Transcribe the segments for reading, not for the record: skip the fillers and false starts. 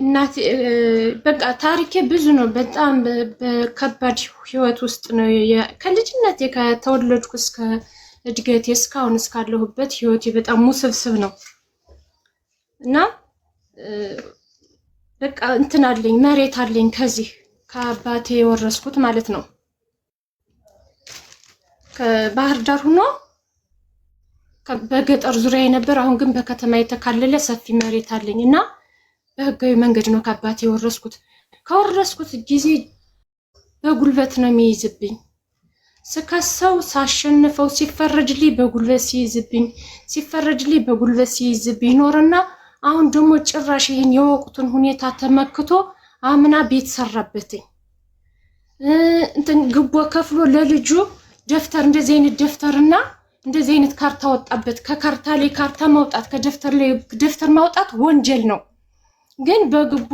እናት በቃ ታሪኬ ብዙ ነው። በጣም በከባድ ህይወት ውስጥ ነው ከልጅነቴ ከተወለድኩ እስከ እድገቴ እስካሁን እስካለሁበት ህይወቴ በጣም ውስብስብ ነው እና በቃ እንትን አለኝ መሬት አለኝ ከዚህ ከአባቴ የወረስኩት ማለት ነው። ከባህር ዳር ሆኖ በገጠር ዙሪያ የነበር አሁን ግን በከተማ የተካለለ ሰፊ መሬት አለኝ እና በህጋዊ መንገድ ነው ከአባቴ የወረስኩት። ከወረስኩት ጊዜ በጉልበት ነው የሚይዝብኝ። ስከሰው ሳሸንፈው ሲፈረድልኝ በጉልበት ሲይዝብኝ ሲፈረድልኝ በጉልበት ሲይዝብኝ ኖርና አሁን ደግሞ ጭራሽ ይሄን የወቅቱን ሁኔታ ተመክቶ አምና ቤት ሰራበትኝ እንትን ግቦ ከፍሎ ለልጁ ደፍተር እንደዚህ አይነት ደፍተርና እንደዚህ አይነት ካርታ ወጣበት። ከካርታ ላይ ካርታ ማውጣት ከደፍተር ላይ ደፍተር ማውጣት ወንጀል ነው። ግን በግቦ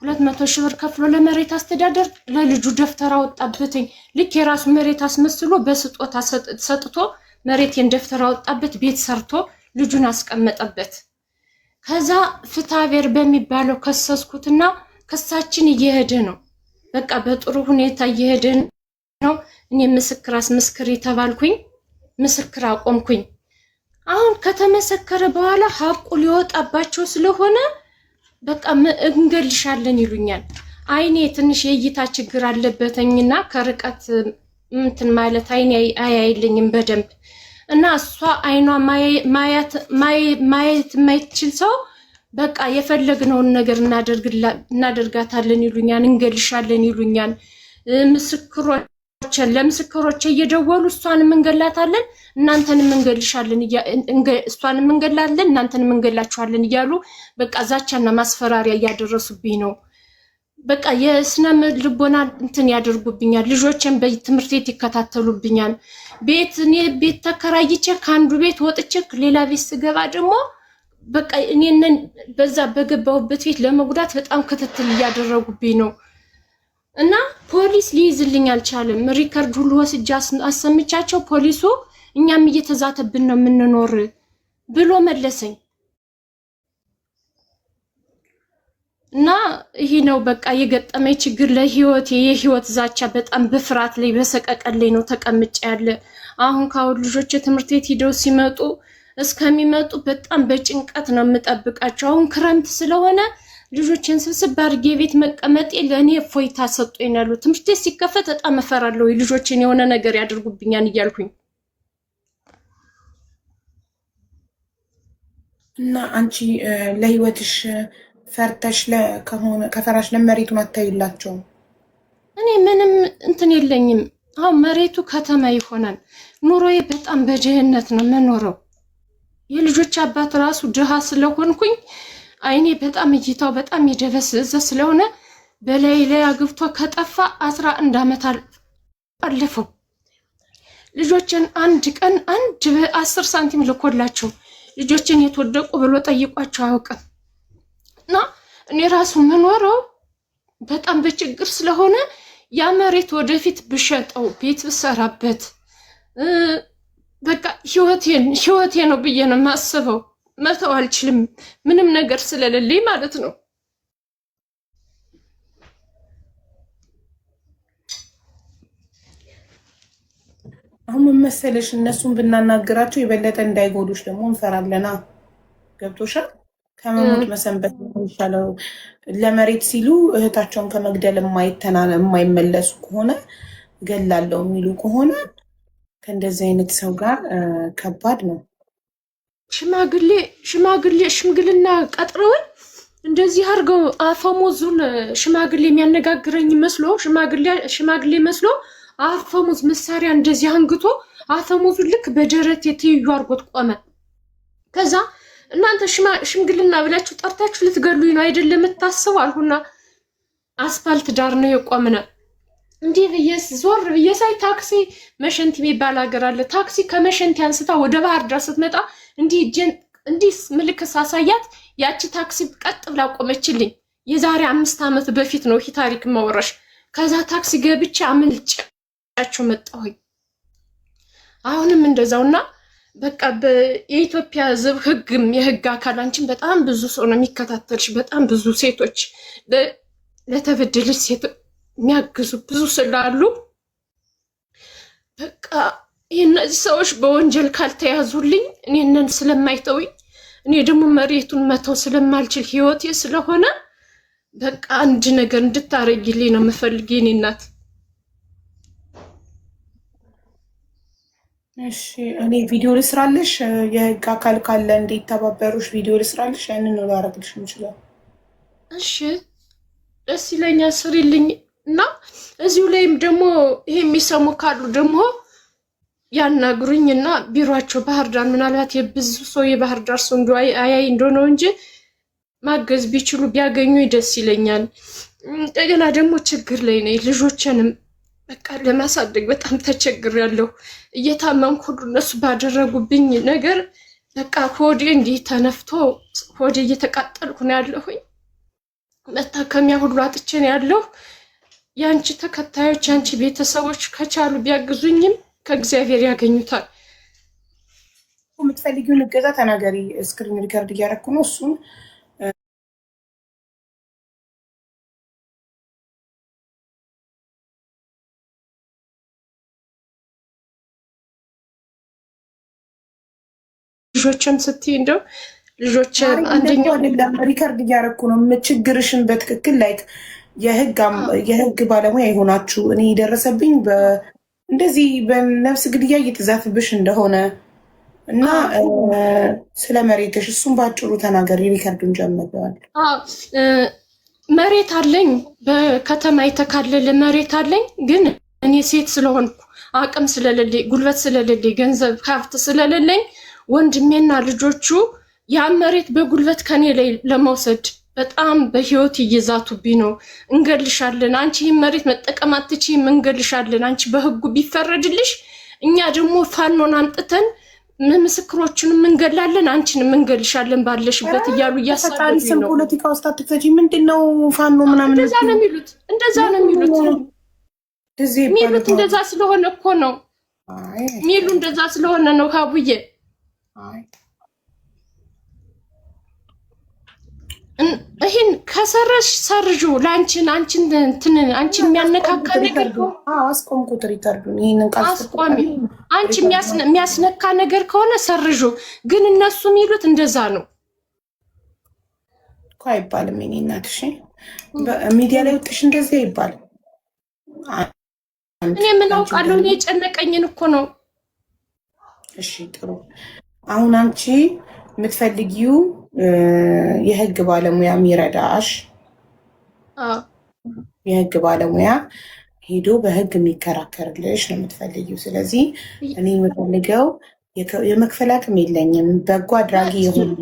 200 ሺህ ብር ከፍሎ ለመሬት አስተዳደር ለልጁ ደፍተር አወጣበትኝ። ልክ የራሱ መሬት አስመስሎ በስጦታ ሰጥቶ መሬቴን ደፍተር አወጣበት፣ ቤት ሰርቶ ልጁን አስቀመጠበት። ከዛ ፍትሐብሔር በሚባለው ከሰስኩትና ክሳችን እየሄደ ነው። በቃ በጥሩ ሁኔታ እየሄደ ነው። እኔ ምስክር አስመስክር የተባልኩኝ ምስክር አቆምኩኝ። አሁን ከተመሰከረ በኋላ ሀቁ ሊወጣባቸው ስለሆነ በቃ እንገልሻለን ይሉኛል። አይኔ ትንሽ የእይታ ችግር አለበተኝና ከርቀት እንትን ማለት አይኔ አያይልኝም በደንብ እና እሷ አይኗ ማየት የማይችል ሰው በቃ የፈለግነውን ነገር እናደርጋታለን ይሉኛል፣ እንገልሻለን ይሉኛል። ለምስክሮች እየደወሉ እሷንም እንገላታለን እናንተንም እንገልሻለን እሷንም እንገላለን እናንተንም እንገላችኋለን እያሉ በቃ ዛቻና ማስፈራሪያ እያደረሱብኝ ነው። በቃ የስነ ልቦና እንትን ያደርጉብኛል። ልጆችን በትምህርት ቤት ይከታተሉብኛል። እኔ ቤት ተከራይቼ ከአንዱ ቤት ወጥቼ ሌላ ቤት ስገባ ደግሞ በቃ እኔንን በዛ በገባሁበት ቤት ለመጉዳት በጣም ክትትል እያደረጉብኝ ነው እና ፖሊስ ሊይዝልኝ አልቻለም። ሪከርድ ሁሉ ወስጄ አሰምቻቸው ፖሊሱ እኛም እየተዛተብን ነው የምንኖር ብሎ መለሰኝ እና ይሄ ነው በቃ የገጠመኝ ችግር። ለህይወቴ የህይወት ዛቻ በጣም በፍርሃት ላይ በሰቀቀን ላይ ነው ተቀምጬ ያለ። አሁን ካሁን ልጆች ትምህርት ቤት ሄደው ሲመጡ እስከሚመጡ በጣም በጭንቀት ነው የምጠብቃቸው። አሁን ክረምት ስለሆነ ልጆችን ስብስብ አድርጌ ቤት መቀመጤ ለእኔ እፎይታ ሰጥቶኝ ነው ያለው። ትምህርት ቤት ሲከፈት በጣም እፈራለሁ ልጆችን የሆነ ነገር ያደርጉብኛል እያልኩኝ እና አንቺ ለህይወትሽ ፈርተሽ ከሆነ ከፈራሽ ለመሬቱን አታዩላቸው? እኔ ምንም እንትን የለኝም። አሁን መሬቱ ከተማ ይሆናል። ኑሮዬ በጣም በድህነት ነው የምኖረው። የልጆች አባት ራሱ ድሃ ስለሆንኩኝ አይኔ በጣም እይታው በጣም የደበዘዘ ስለሆነ በላይ ላይ አግብቶ ከጠፋ 11 ዓመት አለፈው። ልጆችን አንድ ቀን 10 ሳንቲም ልኮላቸው ልጆችን የተወደቁ ብሎ ጠይቋቸው አያውቅም። እና እኔ ራሱ የምኖረው በጣም በችግር ስለሆነ ያ መሬት ወደፊት ብሸጠው ቤት ብሰራበት በቃ ህይወቴ ነው ብዬ ነው የማስበው። መተው አልችልም ምንም ነገር ስለሌለኝ ማለት ነው። አሁን ምን መሰለሽ እነሱን ብናናገራቸው የበለጠ እንዳይጎዱሽ ደግሞ እንፈራለና። ገብቶሻል? ከመሞት መሰንበት ነው ይሻለው። ለመሬት ሲሉ እህታቸውን ከመግደል የማይመለሱ ከሆነ ገላለው የሚሉ ከሆነ ከእንደዚህ አይነት ሰው ጋር ከባድ ነው። ሽምግልና ቀጥረውን እንደዚህ አድርገው አፈሙዙን ሽማግሌ የሚያነጋግረኝ መስሎ ሽማግሌ መስሎ አፈሙዝ መሳሪያ እንደዚህ አንግቶ አፈሙዙን ልክ በደረት የትይዩ አድርጎት ቆመ። ከዛ እናንተ ሽምግልና ብላችሁ ጠርታችሁ ልትገሉኝ ነው አይደለም የምታስቡ አልሁና አስፋልት ዳር ነው የቆምነ። እንዴ ዞር ብዬ ሳይ ታክሲ መሸንቲ የሚባል ሀገር አለ። ታክሲ ከመሸንቲ አንስታ ወደ ባህር ዳር ስትመጣ እንዲህ ምልክት ሳሳያት ያቺ ታክሲ ቀጥ ብላ ቆመችልኝ። የዛሬ 5 ዓመት በፊት ነው ይህ ታሪክ ማወራሽ። ከዛ ታክሲ ገብቼ አምልጫቸው መጣሁኝ። አሁንም እንደዛውና በቃ የኢትዮጵያ ሕዝብ ህግም የህግ አካል አንቺን በጣም ብዙ ሰው ነው የሚከታተልሽ። በጣም ብዙ ሴቶች ለተበደለች ሴት የሚያግዙ ብዙ ስላሉ በቃ እነዚህ ሰዎች በወንጀል ካልተያዙልኝ እኔንን ስለማይተውኝ እኔ ደግሞ መሬቱን መተው ስለማልችል ህይወቴ ስለሆነ በቃ አንድ ነገር እንድታረጊልኝ ነው የምፈልግ የኔ እናት። እሺ እኔ ቪዲዮ ልስራልሽ፣ የህግ አካል ካለ እንዴት ተባበሩሽ ቪዲዮ ልስራልሽ፣ ያንን ነው ላደርግልሽ የምችለው። እሺ ደስ ይለኛል፣ ስሪልኝ እና እዚሁ ላይም ደግሞ ይሄ የሚሰሙ ካሉ ደግሞ ያናግሩኝ እና ቢሮአቸው ባህር ዳር ምናልባት የብዙ ሰው የባህር ዳር ሰው እንዶ አያይ እንደሆነ እንጂ ማገዝ ቢችሉ ቢያገኙ ደስ ይለኛል። እንደገና ደግሞ ችግር ላይ ነኝ። ልጆችንም በቃ ለማሳደግ በጣም ተቸግሬያለሁ። እየታመምኩ ሁሉ እነሱ ባደረጉብኝ ነገር በቃ ሆዴ እንዲህ ተነፍቶ ሆዴ እየተቃጠልኩ ነው ያለሁኝ። መታከሚያ ሁሉ አጥቼ ነው ያለሁ። የአንቺ ተከታዮች የአንቺ ቤተሰቦች ከቻሉ ቢያግዙኝም ከእግዚአብሔር ያገኙታል። የምትፈልጊውን እገዛ ተናገሪ። ስክሪን ሪከርድ እያደረኩ ነው እሱን ልጆችን ስትይ እንደው ልጆች አንደኛው ሪከርድ እያደረኩ ነው። ችግርሽን በትክክል ላይክ የህግ ባለሙያ የሆናችሁ እኔ የደረሰብኝ እንደዚህ በነፍስ ግድያ እየተዛፍብሽ እንደሆነ እና ስለ መሬትሽ እሱን በአጭሩ ተናገሪ። ሪከርዱን ጀምረዋል። መሬት አለኝ፣ በከተማ የተካለለ መሬት አለኝ። ግን እኔ ሴት ስለሆንኩ አቅም ስለሌለኝ፣ ጉልበት ስለሌለኝ፣ ገንዘብ ሀብት ስለሌለኝ ወንድሜና ልጆቹ ያን መሬት በጉልበት ከኔ ላይ ለመውሰድ በጣም በህይወት እየዛቱብኝ ነው። እንገልሻለን፣ አንቺ ይህን መሬት መጠቀም አትችይም፣ እንገልሻለን፣ አንቺ በህጉ ቢፈረድልሽ እኛ ደግሞ ፋኖን አንጥተን ምስክሮቹንም እንገላለን፣ አንቺንም እንገልሻለን ባለሽበት እያሉ እያሳደዱኝ ነው። ፖለቲካ ውስጥ አትክተጂ። ምንድነው ፋኖ ምናምን? እንደዛ ነው የሚሉት፣ እንደዛ ነው የሚሉት ሚሉት። እንደዛ ስለሆነ እኮ ነው ሚሉ፣ እንደዛ ስለሆነ ነው ሀቡዬ። ይሄን ከሰረሽ ሰርጁ አንቺን የሚያነካካ ነገር አስቆምኩት ሪከርዱን። ይሄንን አስቆሚ። አንቺ የሚያስነካ ነገር ከሆነ ሰርጁ። ግን እነሱ የሚሉት እንደዛ ነው እኮ። አይባልም። የእኔ እናት እሺ፣ ሚዲያ ላይ ወጥሽ እንደዚህ አይባልም። እኔ ምን አውቃለሁ? እኔ የጨነቀኝን እኮ ነው። እሺ ጥሩ። አሁን አንቺ የምትፈልጊው የህግ ባለሙያ የሚረዳሽ የህግ ባለሙያ ሄዶ በህግ የሚከራከርልሽ ነው የምትፈልጊው። ስለዚህ እኔ የምፈልገው የመክፈል አቅም የለኝም። በጎ አድራጊ የሆኑ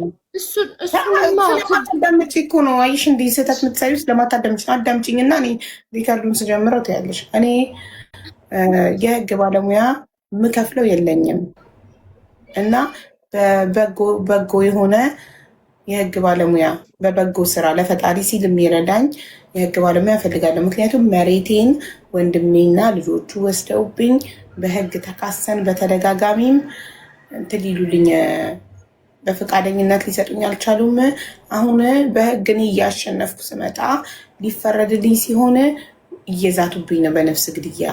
ስለማታዳምጪ እኮ ነው። አይሽ እንዲህ ስህተት የምትሰሪው ስለማታዳምጪ ነው። አዳምጪኝ እና እኔ ሪከርዱን ስጀምረው ትያለሽ። እኔ የህግ ባለሙያ የምከፍለው የለኝም እና በበጎ የሆነ የህግ ባለሙያ በበጎ ስራ ለፈጣሪ ሲል የሚረዳኝ የህግ ባለሙያ እፈልጋለሁ። ምክንያቱም መሬቴን ወንድሜና ልጆቹ ወስደውብኝ በህግ ተካሰን በተደጋጋሚም እንትን ሊሉልኝ በፈቃደኝነት ሊሰጡኝ አልቻሉም። አሁን በህግ እኔ እያሸነፍኩ ስመጣ ሊፈረድልኝ ሲሆን እየዛቱብኝ ነው በነፍስ ግድያ።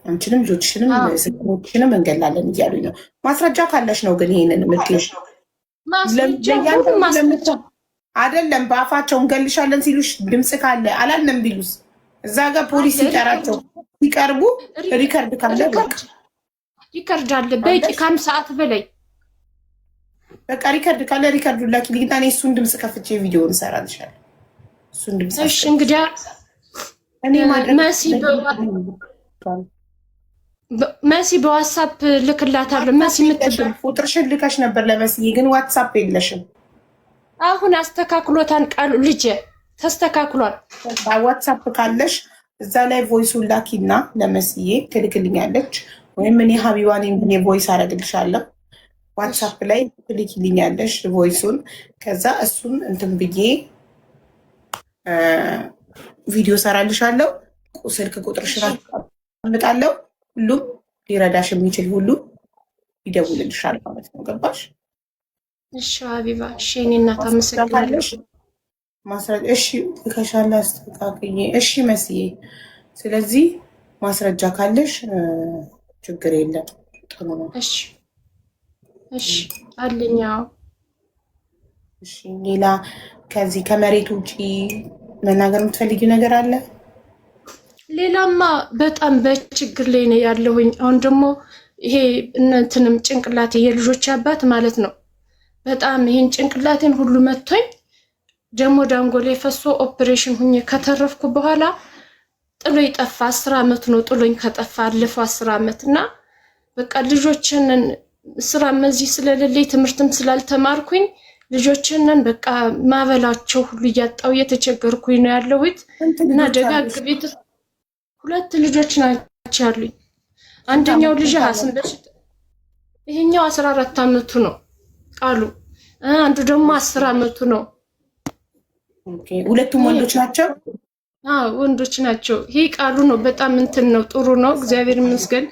አንቺንም ልጆችሽንም ስክሮችንም እንገላለን እያሉኝ ነው። ማስረጃ ካለሽ ነው ግን ይሄንን የምትይው አይደለም። በአፋቸው እንገልሻለን ሲሉሽ ድምፅ ካለ አላለም ቢሉስ እዛ ጋር ፖሊስ ሲጠራቸው ሲቀርቡ ሪከርድ ካለ ሪከርድ አለ በቂ ከአንድ ሰዓት በላይ በቃ ሪከርድ ካለ ሪከርዱ ላኪልኝ እና እኔ እሱን ድምፅ ከፍቼ ቪዲዮውን እሰራልሻለሁ። እሱን ድምፅ እሺ። እንግዲህ እኔ መሲ በዋትሳፕ ልክላታለሁ። መሲ የምትብል ቁጥርሽን ልከሽ ነበር ለመስዬ፣ ግን ዋትሳፕ የለሽም። አሁን አስተካክሎታን ቃሉ ልጄ ተስተካክሏል። ዋትሳፕ ካለሽ እዛ ላይ ቮይሱን ላኪና ለመስዬ ትልክልኛለች፣ ወይም እኔ ሀቢባ ነኝ ብዬ ቮይስ አደርግልሻለሁ። ዋትሳፕ ላይ ትልክልኛለሽ ቮይሱን። ከዛ እሱን እንትን ብዬ ቪዲዮ ሰራልሻለሁ። ስልክ ቁጥርሽን አስቀምጣለሁ። ሁሉም ሊረዳሽ የሚችል ሁሉ ይደውልልሻል ማለት ነው። ገባሽ? እሺ ሀቢባ፣ እሺ የኔ እናት አመሰግናለሁ። ማስረጃ እሺ ልከሻል አስተካክዬ። እሺ መስዬ፣ ስለዚህ ማስረጃ ካለሽ ችግር የለም፣ ጥሩ ነው። እሺ እሺ አለኝ። እሺ ሌላ ከዚህ ከመሬት ውጪ መናገር የምትፈልጊው ነገር አለ? ሌላማ በጣም በችግር ላይ ነው ያለሁኝ። አሁን ደግሞ ይሄ እንትንም ጭንቅላቴ የልጆች አባት ማለት ነው በጣም ይሄን ጭንቅላቴን ሁሉ መቶኝ ደግሞ ዳንጎሌ ፈሶ ኦፕሬሽን ሁኜ ከተረፍኩ በኋላ ጥሎኝ ጠፋ። 10 ዓመት ነው ጥሎኝ ከጠፋ አለፈው 10 ዓመት እና በቃ ልጆችን ስራ መዚህ ስለሌለኝ ትምህርትም ስላልተማርኩኝ ልጆችን በቃ ማበላቸው ሁሉ እያጣው እየተቸገርኩኝ ነው ያለሁት እና ደጋግ ቤት 2 ልጆች ናቸው ያሉኝ። አንደኛው ልጅ ሀስም በሽታ ይሄኛው 14 ዓመቱ ነው ቃሉ፣ አንዱ ደግሞ 10 ዓመቱ ነው። ኦኬ ሁለቱም ወንዶች ናቸው? አዎ ወንዶች ናቸው። ይሄ ቃሉ ነው በጣም እንትን ነው ጥሩ ነው እግዚአብሔር ይመስገን።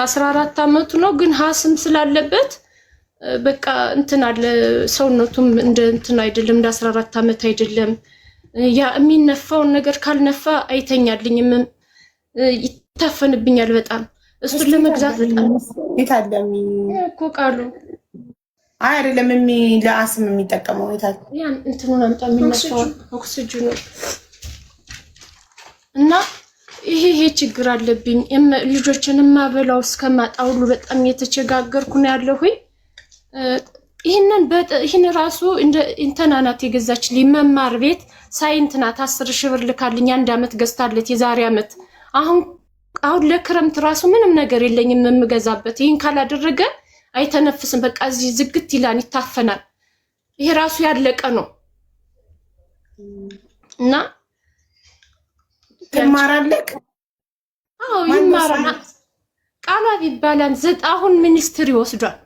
14 ዓመቱ ነው ግን ሀስም ስላለበት በቃ እንትን አለ ሰውነቱም እንደ እንትን አይደለም፣ እንደ 14 ዓመት አይደለም። ያ የሚነፋውን ነገር ካልነፋ አይተኛልኝም፣ ይታፈንብኛል በጣም። እሱን ለመግዛት በጣም የታለሚ እኮ ቃሉ አይ አይደለም ለአስም የሚጠቀመው የታለ ያን እንትኑን አምጣ የሚነፋው ኦክሲጅኑ እና ይሄ ችግር አለብኝ። ልጆችን ማበላው እስከማጣ ሁሉ በጣም የተቸጋገርኩ ነው ያለሁኝ። ይህን ራሱ እንደ ኢንተናናት የገዛች መማር ቤት ሳይንት ናት 10,000 ብር ልካልኝ 1 ዓመት ገዝታለት የዛሬ ዓመት። አሁን ለክረምት ራሱ ምንም ነገር የለኝም የምገዛበት። ይህን ካላደረገ አይተነፍስም፣ በቃ እዚህ ዝግት ይላል፣ ይታፈናል። ይሄ ራሱ ያለቀ ነው እና ትማራለህ? አዎ ይማራል። ቃላብ ይባላል። አሁን ሚኒስትሪ ወስዷል።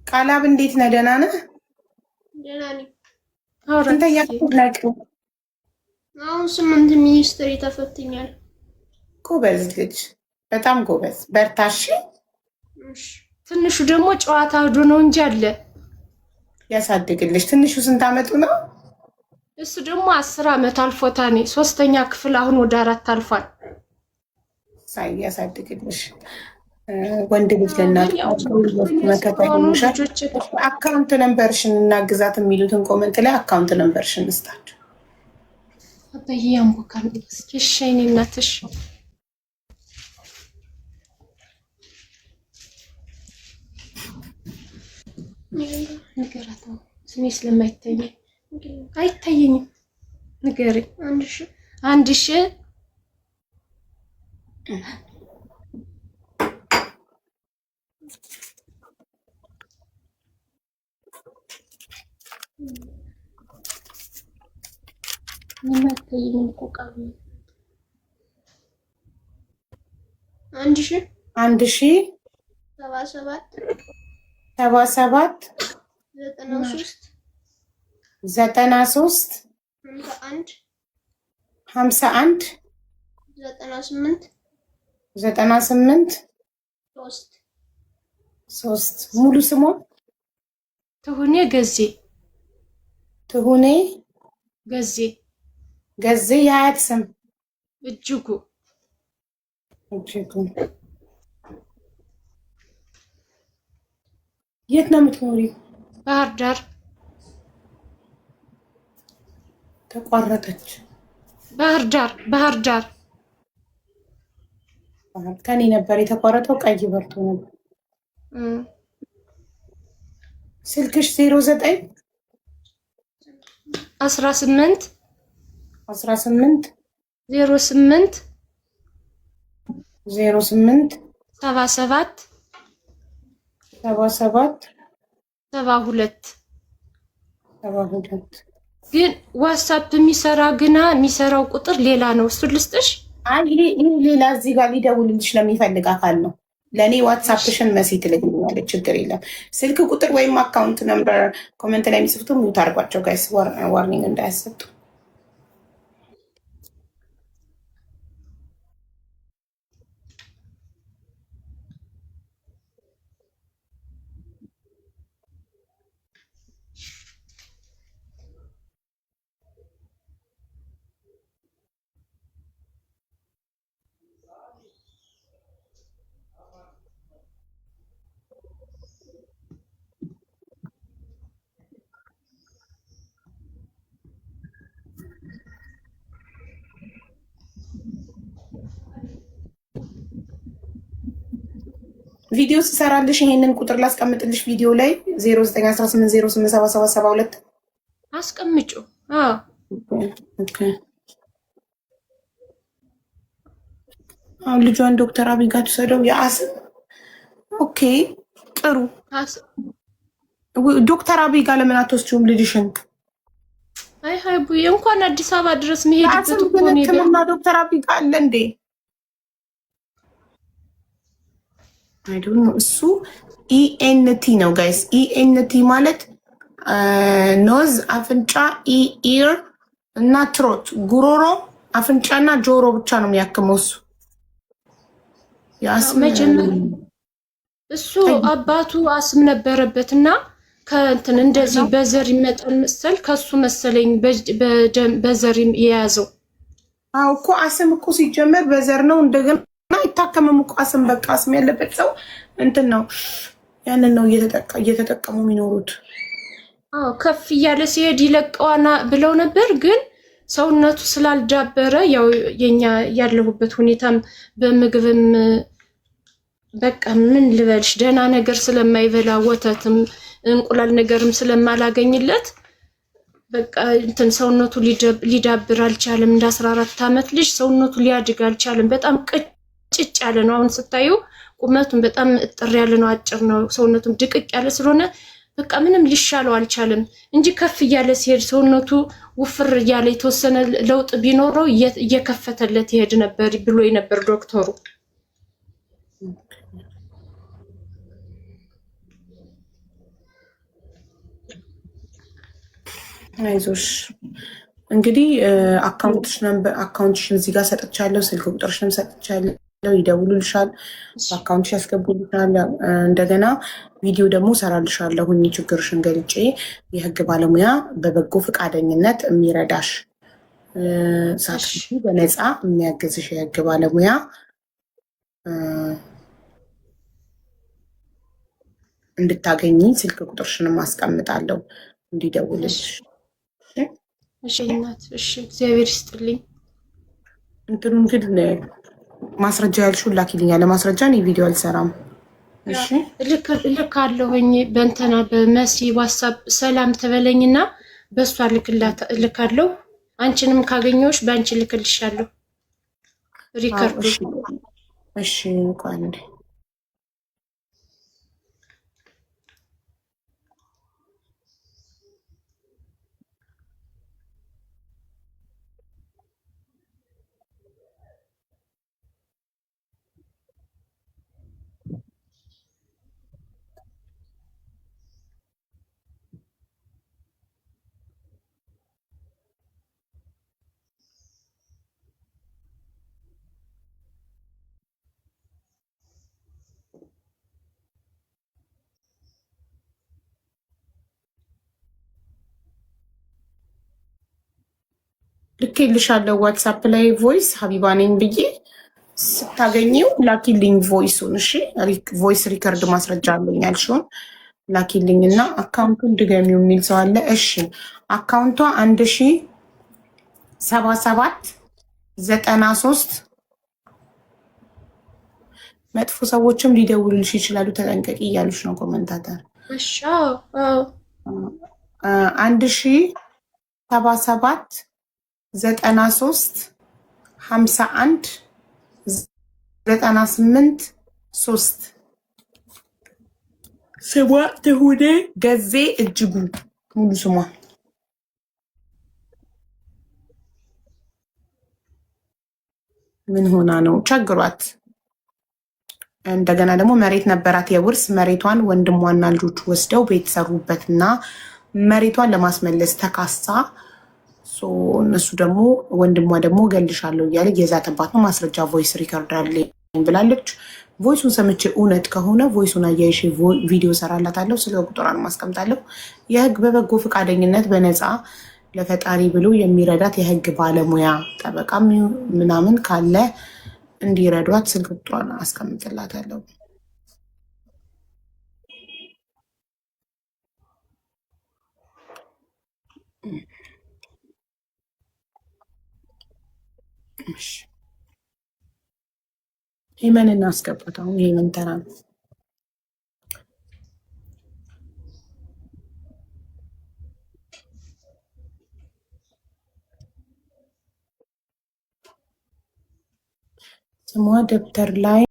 ቃላብ እንዴት ነህ? ደህና ነህ? ደህና ነኝ። ስንተኛ ክፍል ነህ? አሁን 8 ሚኒስትሪ ተፈትኛል። ጎበዝ ልጅ፣ በጣም ጎበዝ፣ በርታሽ። ትንሹ ደግሞ ጨዋታ ሄዶ ነው እንጂ አለ ያሳድግልሽ። ትንሹ ስንት ዓመቱ ነው? እሱ ደግሞ 10 ዓመት አልፎታል። 3ኛ ክፍል አሁን ወደ 4 አልፏል። ሳይ ያሳድግልሽ። ወንድ ልጅ ለእናቱ መከታተልሽ። አካውንት ነምበርሽን እናግዛት የሚሉትን ኮመንት ላይ አካውንት ነምበርሽን እስታችሁ አባዬ እስኪ እናትሽ ንገራት ነው ስሜ ስለማይታየኝ አይታየኝም። ንገሪ። 1,000 77 93 51 98 3 ሙሉ ስሙ ትሁኔ ገዜ ገዜ የአያት ስም እጅጉ የት ነው የምትኖሪው? ባህር ዳር። ተቋረጠች። ባህር ዳር ከኔ ነበር የተቋረጠው፣ ቀይ በርቶ ነበር። ስልክሽ 09 18 18 08 08 77 77 72 ግን ዋትስአፕ የሚሰራው ቁጥር ሌላ ነው። እሱ ልስጥሽ? አይ ይሄ ሌላ እዚህ ጋር ሊደውልልሽ ለሚፈልግ አካል ነው። ለእኔ ዋትስአፕሽን መሲ ትልግኛለች፣ ችግር የለም። ስልክ ቁጥር ወይም አካውንት ነምበር ኮመንት ላይ የሚጽፉት ሚውት አድርጓቸው ጋይስ፣ ዋርኒንግ እንዳያሰጡ። ቪዲዮ ስሰራልሽ ይሄንን ቁጥር ላስቀምጥልሽ ቪዲዮ ላይ 0918087772 አስቀምጩ። ኦኬ። አሁን ልጇን ዶክተር አብይ ጋር ትሰደው የአስም ኦኬ፣ ጥሩ። ዶክተር አብይ ጋር ለምን አትወስጂውም ልጅሽን? አይ ቡዬ እንኳን አዲስ አበባ ድረስ መሄድበት እኮ ነው። ሕክምና ዶክተር አብይ ጋር አለ እንዴ? አይዶን እሱ ኢኤንቲ ነው ጋይስ። ኢኤንቲ ማለት ኖዝ፣ አፍንጫ፣ ኢር እና ትሮት፣ ጉሮሮ፣ አፍንጫና ጆሮ ብቻ ነው የሚያክመው እሱ። እሱ አባቱ አስም ነበረበትና ከእንትን እንደዚህ በዘር ይመጣል መሰል ከሱ መሰለኝ በዘር የያዘው። አዎ እኮ አስም እኮ ሲጀመር በዘር ነው። እንደገና አይታከምም እኮ አስም። በቃ አስም ያለበት ሰው እንትን ነው፣ ያንን ነው እየተጠቀሙ የሚኖሩት። አዎ ከፍ እያለ ሲሄድ ይለቀዋና ብለው ነበር ግን ሰውነቱ ስላልዳበረ ያው የኛ ያለሁበት ሁኔታም በምግብም በቃ ምን ልበልሽ ደህና ነገር ስለማይበላ ወተትም እንቁላል ነገርም ስለማላገኝለት በቃ እንትን ሰውነቱ ሊዳብር አልቻለም። እንደ 14 ዓመት ልጅ ሰውነቱ ሊያድግ አልቻለም። በጣም ቅጭጭ ያለ ነው። አሁን ስታዩ ቁመቱን በጣም እጥር ያለ ነው፣ አጭር ነው። ሰውነቱም ድቅቅ ያለ ስለሆነ በቃ ምንም ሊሻለው አልቻለም እንጂ ከፍ እያለ ሲሄድ ሰውነቱ ውፍር እያለ የተወሰነ ለውጥ ቢኖረው እየከፈተለት ይሄድ ነበር ብሎ የነበር ዶክተሩ። አይዞሽ እንግዲህ አካውንትሽን እዚህ ጋር ሰጥቻለሁ፣ ስልክ ቁጥርሽንም ሰጥቻለሁ። ይደውሉልሻል፣ በአካውንትሽ ያስገቡልሻል። እንደገና ቪዲዮ ደግሞ ሰራልሻለሁኝ ችግርሽን ገልጬ የህግ ባለሙያ በበጎ ፈቃደኝነት የሚረዳሽ ሳትከፊ በነፃ የሚያግዝሽ የህግ ባለሙያ እንድታገኝ ስልክ ቁጥርሽንም አስቀምጣለሁ እንዲደውልሽ። እሺ እናት፣ እሺ እግዚአብሔር ይስጥልኝ። እንትኑን ግን ማስረጃ ያልሽውን ላኪልኛል። ለማስረጃ እኔ ቪዲዮ አልሰራም። እሺ ልክ አለሁኝ በእንትና በመሲ ዋትስአፕ ሰላም ትበለኝና በእሷ ልካለሁ። አንቺንም ካገኘሁሽ በአንቺ ልክልሻለሁ ሪከርዱ። እሺ ቆይ አንዴ ልኬልሻለሁ ዋትሳፕ ላይ ቮይስ ሀቢባ ነኝ ብዬ ስታገኘው ላኪልኝ ቮይሱን። እሺ ቮይስ ሪከርድ ማስረጃ አለኝ ያልሽውን ላኪልኝ እና አካውንቱን ድገሚው የሚል ሰው አለ። እሺ አካውንቷ 107793 መጥፎ ሰዎችም ሊደውሉልሽ ይችላሉ፣ ተጠንቀቂ እያሉሽ ነው ኮመንታተር። እሺ 1077935198 ስሟ ትሁኔ ገዜ እጅጉ ሙሉ ስሟ። ምን ሆና ነው ቸግሯት። እንደገና ደግሞ መሬት ነበራት የውርስ መሬቷን ወንድሟና ልጆቹ ወስደው ቤት ሰሩበትና መሬቷን ለማስመለስ ተካሳ። እነሱ ደግሞ ወንድሟ ደግሞ ገልሻለሁ እያለ የዛተባት ነው። ማስረጃ ቮይስ ሪከርድ አለኝ ብላለች። ቮይሱን ሰምቼ እውነት ከሆነ ቮይሱን አያይሽ ቪዲዮ ሰራላታለሁ። ስለ ቁጥሯን ማስቀምጣለሁ። የህግ በበጎ ፈቃደኝነት በነፃ ለፈጣሪ ብሎ የሚረዳት የህግ ባለሙያ ጠበቃ ምናምን ካለ እንዲረዷት ስልክ ቁጥሯን አስቀምጥላታለሁ። ሄመን እናስገባት። አሁን ሄመን ተራ ነው። ስሟ ደብተር ላይ